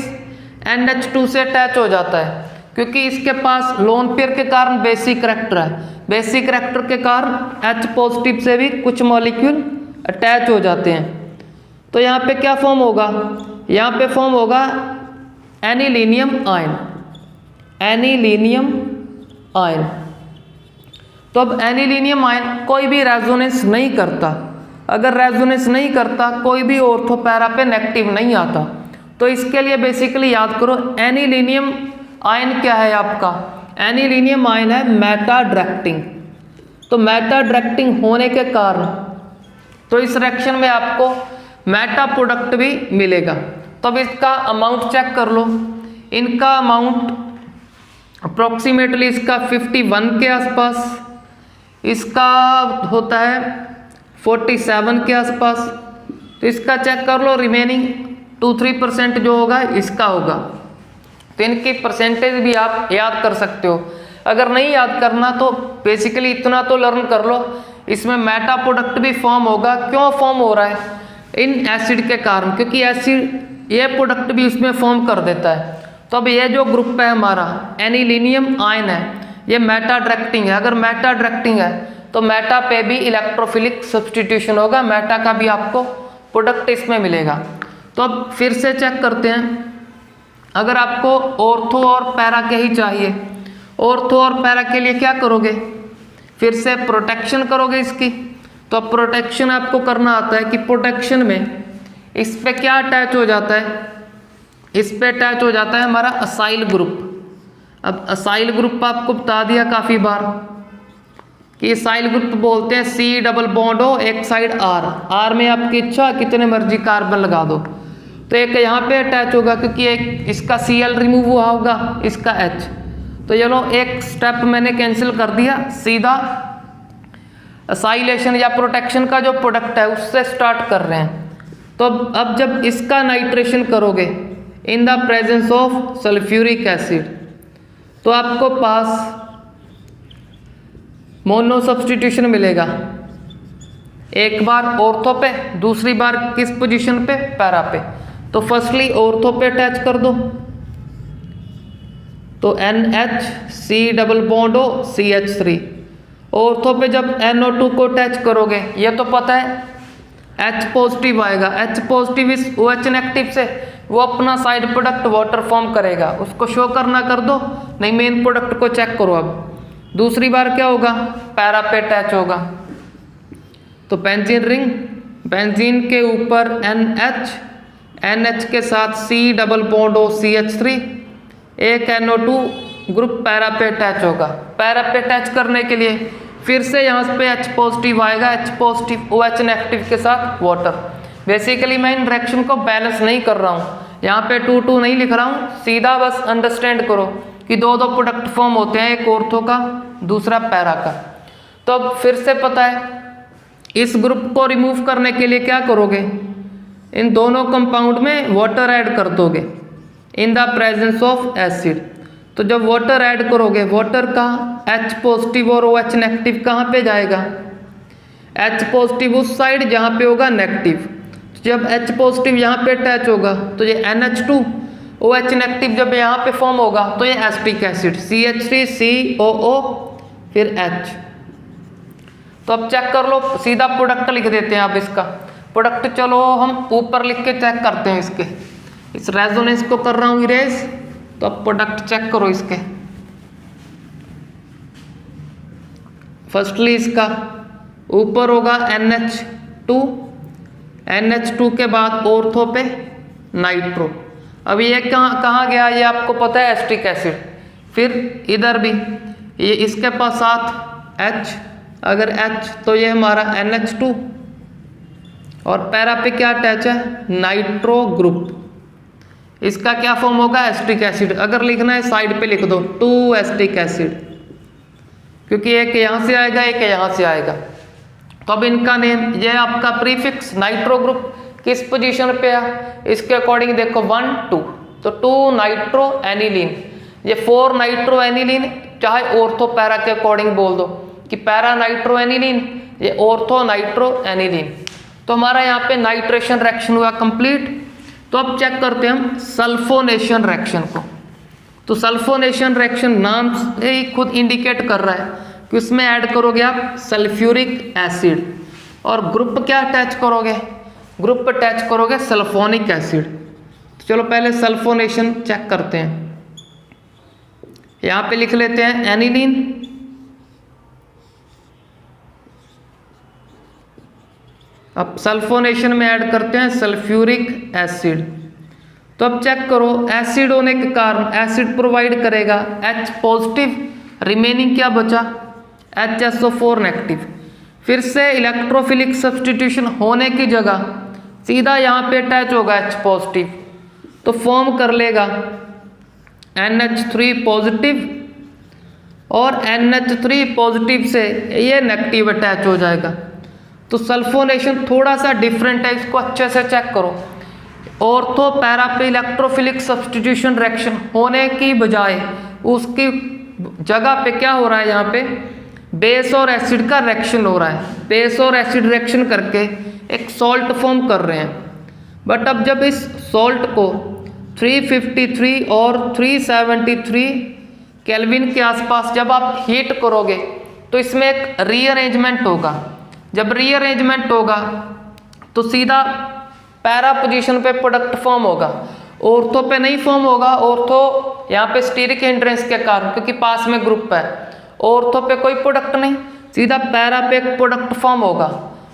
NH2 से अटैच हो जाता है, क्योंकि इसके पास लोन पेयर के कारण बेसिक करैक्टर है, बेसिक करैक्टर के कारण H पॉजिटिव से भी कुछ मॉलिक्यूल अटैच हो जाते हैं। तो यहाँ पे क्या फॉर्म होगा, यहाँ पे फॉर्म होगा एनिलीनियम आयन, एनिलीनियम आयन। तो अब एनिलीनियम आयन कोई भी रेजोनेंस नहीं करता, अगर रेजोनेंस नहीं करता कोई भी ऑर्थो पैरा पे नेगेटिव नहीं आता। तो इसके लिए बेसिकली याद करो एनिलीनियम आयन क्या है आपका, एनिलीनियम आयन है मेटा डायरेक्टिंग। तो मेटा डायरेक्टिंग होने के कारण तो इस रिएक्शन में आपको मेटा प्रोडक्ट भी मिलेगा। तो अब इसका अमाउंट चेक कर लो, इनका अमाउंट अप्रोक्सीमेटली इसका 51 के आसपास, इसका होता है 47 के आसपास। तो इसका चेक कर लो, रिमेनिंग 2-3% जो होगा इसका होगा। तो इनकी परसेंटेज भी आप याद कर सकते हो। अगर नहीं याद करना तो बेसिकली इतना तो लर्न कर लो, इसमें मेटा प्रोडक्ट भी फॉर्म होगा। क्यों फॉर्म हो रहा है, इन एसिड के कारण, क्योंकि एसिड ये प्रोडक्ट भी उसमें फॉर्म कर देता है। तो अब ये जो ग्रुप है हमारा एनिलीनियम आयन है, ये मेटा डायरेक्टिंग है। अगर मेटा डायरेक्टिंग है तो मेटा पे भी इलेक्ट्रोफिलिक सब्स्टिट्यूशन होगा, मेटा का भी आपको प्रोडक्ट इसमें मिलेगा। तो अब फिर से चेक करते हैं, अगर आपको ऑर्थो और पैरा के ही चाहिए, ऑर्थो और पैरा के लिए क्या करोगे, फिर से प्रोटेक्शन करोगे इसकी। तो अब प्रोटेक्शन आपको करना आता है कि प्रोटेक्शन में इस पे क्या अटैच हो जाता है, इस पे अटैच हो जाता है हमारा असाइल ग्रुप। अब असाइल ग्रुप आपको बता दिया काफ़ी बार कि असाइल ग्रुप बोलते हैं C डबल बॉन्ड हो, एक साइड R में आपकी इच्छा कितने मर्जी कार्बन लगा दो। तो एक यहाँ पे अटैच होगा क्योंकि एक इसका Cl रिमूव हुआ होगा, इसका H। तो चलो एक स्टेप मैंने कैंसिल कर दिया, सीधा असाइलेशन या प्रोटेक्शन का जो प्रोडक्ट है उससे स्टार्ट कर रहे हैं। तो अब जब इसका नाइट्रेशन करोगे in the presence of sulphuric acid, तो आपको पास मोनो सब्स्टिट्यूशन मिलेगा। एक बार ऑर्थो पे, दूसरी बार किस पोजीशन पे, पैरा पे। तो फर्स्टली ऑर्थो पे अटैच कर दो, तो NH C डबल बॉन्ड हो CH3। ऑर्थो पे जब NO2 को अटैच करोगे, ये तो पता है H पॉजिटिव आएगा, H पॉजिटिव इस OH नेगेटिव से वो अपना साइड प्रोडक्ट वाटर फॉर्म करेगा, उसको शो करना कर दो, नहीं मेन प्रोडक्ट को चेक करो। अब दूसरी बार क्या होगा, पैरा पे अटैच होगा। तो बेंजीन रिंग, बेंजीन के ऊपर NH के साथ C डबल बॉन्ड हो CH3, एक NO2 ग्रुप पैरा पे अटैच होगा। पैरा पे अटैच करने के लिए फिर से यहाँ पे H पॉजिटिव आएगा, H पॉजिटिव OH नेगेटिव के साथ वाटर। बेसिकली मैं इन रिएक्शन को बैलेंस नहीं कर रहा हूँ, यहाँ पे 2-2 नहीं लिख रहा हूँ, सीधा बस अंडरस्टैंड करो कि दो प्रोडक्ट फॉर्म होते हैं, एक ऑर्थो का दूसरा पैरा का। तो अब फिर से पता है इस ग्रुप को रिमूव करने के लिए क्या करोगे, इन दोनों कंपाउंड में वाटर ऐड कर दोगे in the presence of acid. तो जब वाटर ऐड करोगे, वाटर का H पॉजिटिव और OH नेगेटिव कहाँ पे जाएगा, H पॉजिटिव उस साइड जहाँ पे होगा नेगेटिव। जब H पॉजिटिव यहाँ पे अटैच होगा तो ये NH2, OH नेगेटिव जब यहाँ पे फॉर्म होगा तो ये एसिटिक एसिड CH3COO फिर H। तो अब चेक कर लो, सीधा प्रोडक्ट लिख देते हैं। अब इसका प्रोडक्ट चलो हम ऊपर लिख के चेक करते हैं, इसके इस रेजोनेंस को कर रहा हूँ इरेज। तो अब प्रोडक्ट चेक करो इसके, फर्स्टली इसका ऊपर होगा NH2 के बाद ऑर्थो पे नाइट्रो। अब ये कहाँ गया, ये आपको पता है एसिटिक एसिड। फिर इधर भी ये इसके पास साथ H, अगर H तो ये हमारा NH2 और पैरा पे क्या अटैच है, नाइट्रो ग्रुप। इसका क्या फॉर्म होगा, एसिटिक एसिड। अगर लिखना है साइड पे लिख दो 2 एसिटिक एसिड, क्योंकि एक यहाँ से आएगा एक यहाँ से आएगा। तो अब इनका नेम, ये आपका प्रीफिक्स नाइट्रो ग्रुप किस पोजीशन पे है, इसके अकॉर्डिंग देखो 1 2, तो 2 नाइट्रो एनिलीन, ये 4 नाइट्रो एनिलीन। चाहे ऑर्थो पैरा के अकॉर्डिंग बोल दो कि पैरा नाइट्रो एनिलीन, ये ऑर्थो नाइट्रो एनिलीन। तो हमारा यहाँ पे नाइट्रेशन रिएक्शन हुआ कंप्लीट। तो अब चेक करते हैं हम सल्फोनेशन रिएक्शन को। तो सल्फोनेशन रिएक्शन नाम से ही खुद इंडिकेट कर रहा है कि उसमें ऐड करोगे आप सल्फ्यूरिक एसिड। और ग्रुप क्या अटैच करोगे, ग्रुप अटैच करोगे सल्फोनिक एसिड। तो चलो पहले सल्फोनेशन चेक करते हैं। यहाँ पे लिख लेते हैं एनिलीन, अब सल्फोनेशन में ऐड करते हैं सल्फ्यूरिक एसिड। तो अब चेक करो, एसिड होने के कारण एसिड प्रोवाइड करेगा H पॉजिटिव, रिमेनिंग क्या बचा HSO4 नेगेटिव। फिर से इलेक्ट्रोफिलिक सब्स्टिट्यूशन होने की जगह सीधा यहाँ पे अटैच होगा H पॉजिटिव, तो फॉर्म कर लेगा NH3 पॉजिटिव, और NH3 पॉजिटिव से ये नेगेटिव अटैच हो जाएगा। तो सल्फोनेशन थोड़ा सा डिफरेंट है, इसको अच्छे से चेक करो। ऑर्थो पैरा पे इलेक्ट्रोफिलिक सब्स्टिट्यूशन रिएक्शन होने की बजाय उसकी जगह पे क्या हो रहा है, यहाँ पे बेस और एसिड का रिएक्शन हो रहा है। बेस और एसिड रिएक्शन करके एक सॉल्ट फॉर्म कर रहे हैं। बट अब जब इस सॉल्ट को 353 और 373 केल्विन के आसपास जब आप हीट करोगे तो इसमें एक रीअरेंजमेंट होगा। जब रीअरेंजमेंट होगा तो सीधा पैरा पोजीशन पे प्रोडक्ट फॉर्म होगा, ऑर्थो पे नहीं फॉर्म होगा। ऑर्थो यहाँ पे स्टीरिक हिंड्रेंस के कारण, क्योंकि पास में ग्रुप है, ऑर्थो पे कोई प्रोडक्ट नहीं, सीधा पैरा पे एक प्रोडक्ट फॉर्म होगा।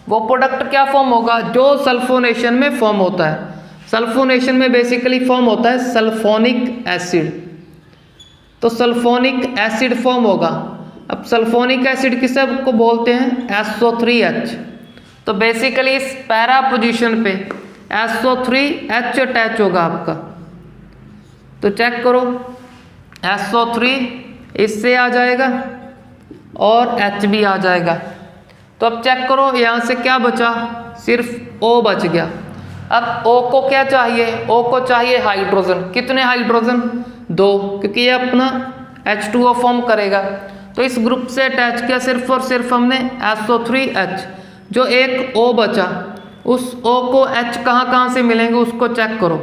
वो प्रोडक्ट क्या फॉर्म होगा, जो सल्फोनेशन में फॉर्म होता है। सल्फोनेशन में बेसिकली फॉर्म होता है सल्फोनिक एसिड, तो सल्फोनिक एसिड फॉर्म होगा। अब सल्फोनिक एसिड किसे को बोलते हैं SO3H। तो बेसिकली इस पैरा पोजीशन पे SO3H अटैच होगा आपका। तो चेक करो, SO3 इससे आ जाएगा और H भी आ जाएगा। तो अब चेक करो, यहाँ से क्या बचा, सिर्फ O बच गया। अब O को क्या चाहिए, O को चाहिए हाइड्रोजन। कितने हाइड्रोजन, 2, क्योंकि ये अपना H2O फॉर्म करेगा। तो इस ग्रुप से अटैच किया सिर्फ और सिर्फ हमने SO3H। जो एक O बचा, उस O को H कहाँ से मिलेंगे उसको चेक करो।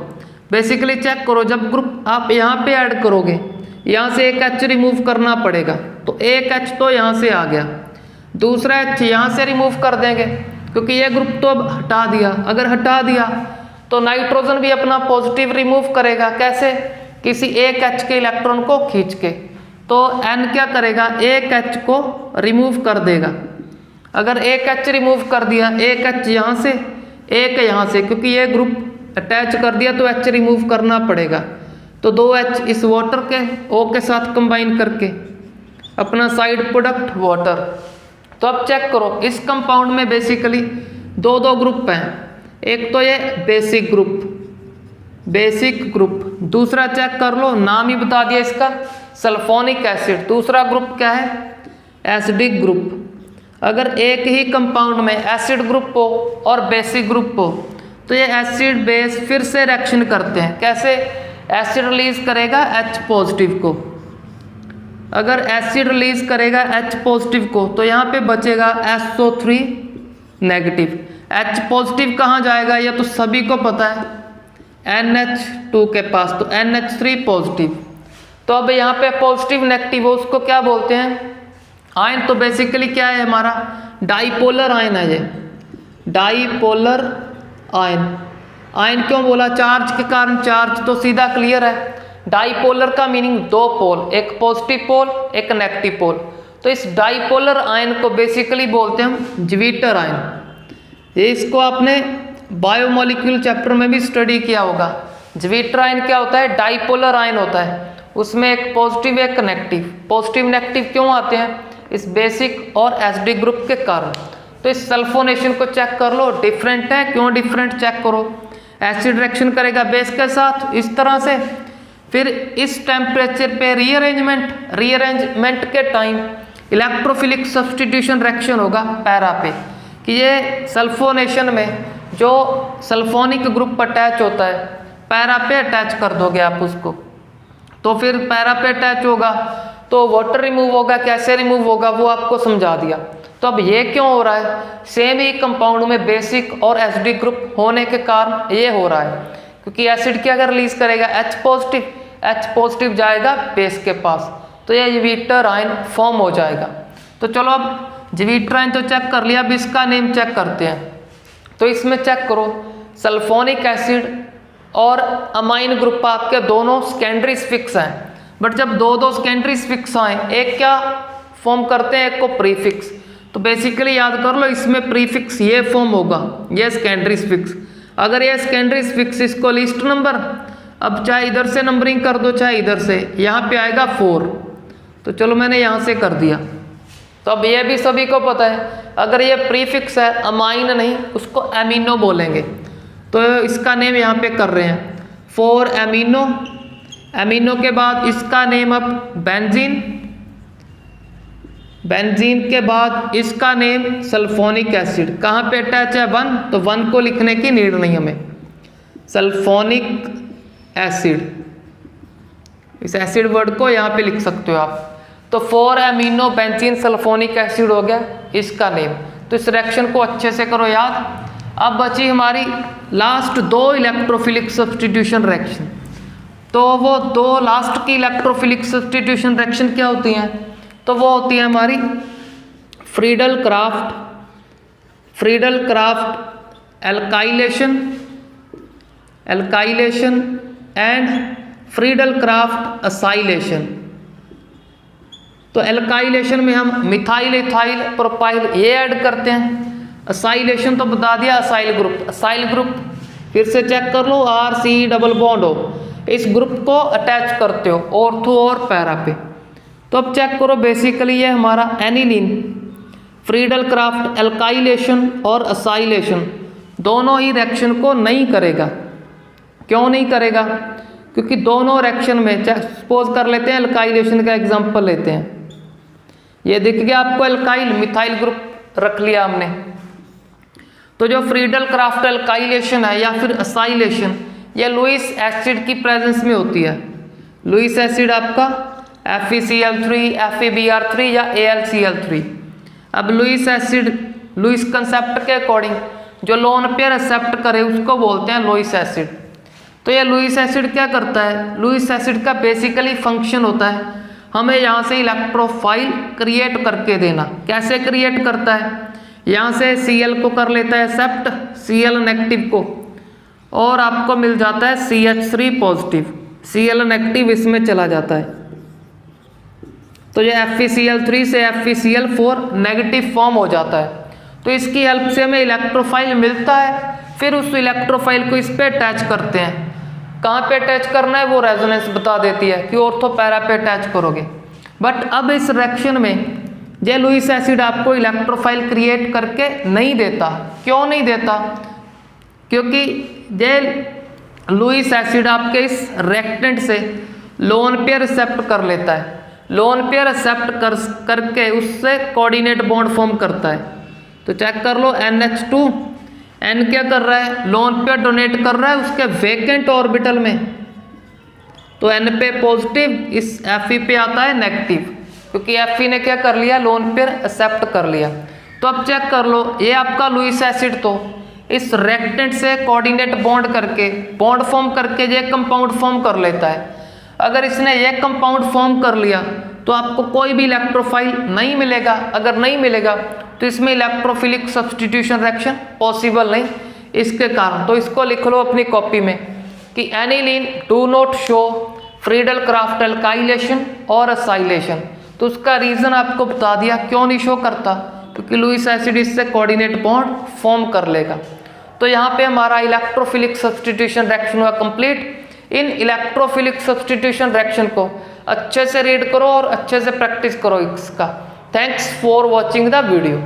बेसिकली चेक करो, जब ग्रुप आप यहाँ पे ऐड करोगे, यहाँ से एक H रिमूव करना पड़ेगा, तो एक H तो यहाँ से आ गया, दूसरा H यहाँ से रिमूव कर देंगे, क्योंकि ये ग्रुप तो अब हटा दिया। अगर हटा दिया तो नाइट्रोजन भी अपना पॉजिटिव रिमूव करेगा। कैसे, किसी एक H के इलेक्ट्रॉन को खींच के। तो N क्या करेगा, एक H को रिमूव कर देगा। अगर एक H रिमूव कर दिया, एक H यहाँ से, एक यहाँ से, क्योंकि ये ग्रुप अटैच कर दिया तो H रिमूव करना पड़ेगा। तो 2H इस वाटर के O के साथ कंबाइन करके अपना साइड प्रोडक्ट वाटर। तो अब चेक करो, इस कंपाउंड में बेसिकली दो ग्रुप हैं। एक तो ये बेसिक ग्रुप, दूसरा चेक कर लो, नाम ही बता दिया इसका सल्फोनिक एसिड। दूसरा ग्रुप क्या है, एसिडिक ग्रुप। अगर एक ही कंपाउंड में एसिड ग्रुप हो और बेसिक ग्रुप हो तो ये एसिड बेस फिर से रिएक्शन करते हैं। कैसे, एसिड रिलीज करेगा H पॉजिटिव को। अगर एसिड रिलीज करेगा H पॉजिटिव को तो यहाँ पे बचेगा SO3 नेगेटिव। H पॉजिटिव कहाँ जाएगा, ये तो सभी को पता है, NH2 के पास, तो NH3 पॉजिटिव। तो अब यहाँ पे पॉजिटिव नेगेटिव हो, उसको क्या बोलते हैं, आयन। तो बेसिकली क्या है हमारा, डाइपोलर आयन है ये, डाइपोलर आयन। आयन क्यों बोला, चार्ज के कारण, चार्ज तो सीधा क्लियर है। डाइपोलर का मीनिंग 2 पोल, एक पॉजिटिव पोल एक नेगेटिव पोल। तो इस डाइपोलर आयन को बेसिकली बोलते हैं हम ज्विटर आयन। ये इसको आपने बायोमोलिक्यूल चैप्टर में भी स्टडी किया होगा। ज्विटर आयन क्या होता है, डाइपोलर आयन होता है, उसमें एक पॉजिटिव एक नेगेटिव। पॉजिटिव नेगेटिव क्यों आते हैं, इस बेसिक और एसिडिक ग्रुप के कारण। तो इस सल्फोनेशन को चेक कर लो, डिफरेंट है, क्यों डिफरेंट चेक करो। एसिड रिएक्शन करेगा बेस के साथ इस तरह से, फिर इस टेम्परेचर पे रीअरेंजमेंट के टाइम इलेक्ट्रोफिलिक सब्स्टिट्यूशन रिएक्शन होगा पैरा पे, कि ये सल्फोनेशन में जो सल्फोनिक ग्रुप अटैच होता है पैरा पे अटैच कर दोगे आप उसको। तो फिर पैरा पे अटैच होगा तो वाटर रिमूव होगा। कैसे रिमूव होगा वो आपको समझा दिया। तो अब ये क्यों हो रहा है, सेम ही कंपाउंड में बेसिक और एसिडिक ग्रुप होने के कारण ये हो रहा है, क्योंकि एसिड क्या रिलीज करेगा H पॉजिटिव जाएगा बेस के पास, तो ये ज्विटर आयन फॉर्म हो जाएगा। तो चलो अब जीविट्राइन तो चेक कर लिया, अब इसका नेम चेक करते हैं। तो इसमें चेक करो, सल्फोनिक एसिड और अमाइन ग्रुप आपके दोनों सेकेंडरी फिक्स हैं, बट जब दो सेकेंडरी फिक्स आए, एक क्या फॉर्म करते हैं, एक को प्रीफिक्स। तो बेसिकली याद कर लो, इसमें प्रीफिक्स ये फॉर्म होगा, ये सेकेंडरी फिक्स। अगर ये सेकेंडरी फिक्स, इसको लिस्ट नंबर, अब चाहे इधर से नंबरिंग कर दो चाहे इधर से, यहाँ पे आएगा 4। तो चलो मैंने यहाँ से कर दिया। तो अब ये भी सभी को पता है, अगर ये प्रीफिक्स है, अमाइन नहीं, उसको एमिनो बोलेंगे। तो इसका नेम यहाँ पे कर रहे हैं 4 एमिनो। एमिनो के बाद इसका नेम अब बेंजीन, बेंजीन के बाद इसका नेम सल्फोनिक एसिड। कहाँ पे अटैच है 1, तो 1 को लिखने की नीड नहीं हमें, सल्फोनिक एसिड, इस एसिड वर्ड को यहाँ पे लिख सकते हो आप। तो 4 एमिनो बेंजीन सल्फोनिक एसिड हो गया इसका नेम। तो इस रिएक्शन को अच्छे से करो याद। अब बची हमारी लास्ट 2 इलेक्ट्रोफिलिक सब्स्टिट्यूशन रिएक्शन। तो वो 2 लास्ट की इलेक्ट्रोफिलिक सब्स्टिट्यूशन रिएक्शन क्या होती हैं? तो वो होती है हमारी Friedel craft alkylation and Friedel craft acylation. तो एल्काइलेशन में हम मिथाइल, इथाइल, प्रोपाइल ये ऐड करते हैं। असाइलेशन तो बता दिया, असाइल ग्रुप फिर से चेक कर लो, RC डबल बॉन्ड हो, इस ग्रुप को अटैच करते हो ऑर्थो और पैरा पे। तो अब चेक करो, बेसिकली ये हमारा एनिलीन फ्रीडल क्राफ्ट एल्काइलेशन और असाइलेशन दोनों ही रिएक्शन को नहीं करेगा। क्यों नहीं करेगा? क्योंकि दोनों रिएक्शन में, सपोज कर लेते हैं एल्काइलेशन का एग्जांपल लेते हैं, ये दिख गया आपको एल्काइल, मिथाइल ग्रुप रख लिया हमने। तो जो फ्रीडल क्राफ्ट एल्काइलेशन है या फिर असाइलेशन, यह लुईस एसिड की प्रेजेंस में होती है। लुईस एसिड आपका FeCl3, FeBr3 या AlCl3। अब लुईस एसिड, लुईस कंसेप्ट के अकॉर्डिंग जो लोन पेयर एक्सेप्ट करे उसको बोलते हैं लुईस एसिड। तो ये लुईस एसिड क्या करता है? लुईस एसिड का बेसिकली फंक्शन होता है हमें यहाँ से इलेक्ट्रोफाइल क्रिएट करके देना। कैसे क्रिएट करता है? यहाँ से Cl को कर लेता है एक्सेप्ट, Cl नेगेटिव को, और आपको मिल जाता है CH3 पॉजिटिव, Cl नेगेटिव इसमें चला जाता है। तो ये FeCl3 से FeCl4 नेगेटिव फॉर्म हो जाता है। तो इसकी हेल्प से हमें इलेक्ट्रोफाइल मिलता है, फिर उस इलेक्ट्रोफाइल को इस पे अटैच करते हैं। कहाँ पे अटैच करना है वो रेजोनेंस बता देती है कि ऑर्थो पैरा पे अटैच करोगे। बट अब इस रिएक्शन में ये लुईस एसिड आपको इलेक्ट्रोफाइल क्रिएट करके नहीं देता। क्यों नहीं देता? क्योंकि ये लुईस एसिड आपके इस रिएक्टेंट से लोन पेयर एक्सेप्ट कर लेता है। लोन पेयर एक्सेप्ट करके उससे कोऑर्डिनेट बॉन्ड फॉर्म करता है। तो चेक कर लो, NH2 N क्या कर रहा है? लोन पेयर डोनेट कर रहा है उसके वेकेंट ऑर्बिटल में। तो N पे पॉजिटिव, इस Fe पे आता है नेगेटिव, क्योंकि Fe ने क्या कर लिया? लोन पेयर एक्सेप्ट कर लिया। तो अब चेक कर लो, ये आपका लुईस एसिड तो इस रेक्टेंट से कोऑर्डिनेट बॉन्ड करके, बॉन्ड फॉर्म करके ये कंपाउंड फॉर्म कर लेता है। अगर इसने ये कंपाउंड फॉर्म कर लिया तो आपको कोई भी इलेक्ट्रोफाइल नहीं मिलेगा। अगर नहीं मिलेगा तो इसमें इलेक्ट्रोफिलिक सब्स्टिट्यूशन रिएक्शन पॉसिबल नहीं इसके कारण। तो इसको लिख लो अपनी कॉपी में कि aniline do not show Friedel craft alkylation और असाइलेशन। तो उसका रीजन आपको बता दिया क्यों नहीं शो करता, क्योंकि लुईस एसिड इससे कोऑर्डिनेट बॉन्ड फॉर्म कर लेगा। तो यहाँ पे हमारा इलेक्ट्रोफिलिक सब्स्टिट्यूशन रिएक्शन हुआ कंप्लीट। इन इलेक्ट्रोफिलिक सब्स्टिट्यूशन रिएक्शन को अच्छे से रीड करो और अच्छे से प्रैक्टिस करो इसका। Thanks for watching the video.